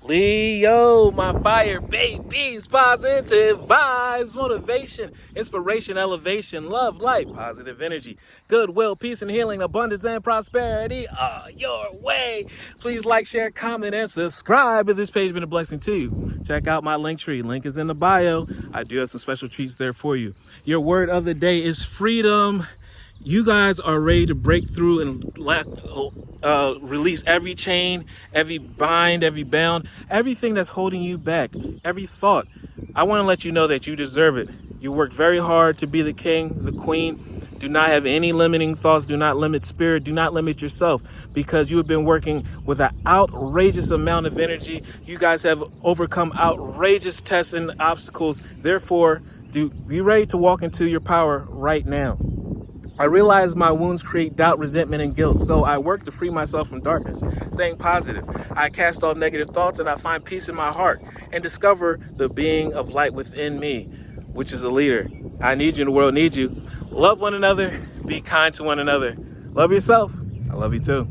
Leo, my fire babies, positive vibes, motivation, inspiration, elevation, love, light, positive energy, goodwill, peace and healing, abundance and prosperity are your way. Please like, share, comment, and subscribe if this page has been a blessing to you. Check out my Linktree. Link is in the bio. I do have some special treats there for you. Your word of the day is freedom. You guys are ready to break through and release every chain, every bind, every bound, everything that's holding you back, every thought. I want to let you know that you deserve it. You work very hard to be the king, the queen. Do not have any limiting thoughts. Do not limit spirit. Do not limit yourself, because you have been working with an outrageous amount of energy. You guys have overcome outrageous tests and obstacles. Therefore, be ready to walk into your power right now. I realize my wounds create doubt, resentment, and guilt, so I work to free myself from darkness, staying positive. I cast off negative thoughts and I find peace in my heart and discover the being of light within me, which is a leader. I need you and the world needs you. Love one another. Be kind to one another. Love yourself. I love you too.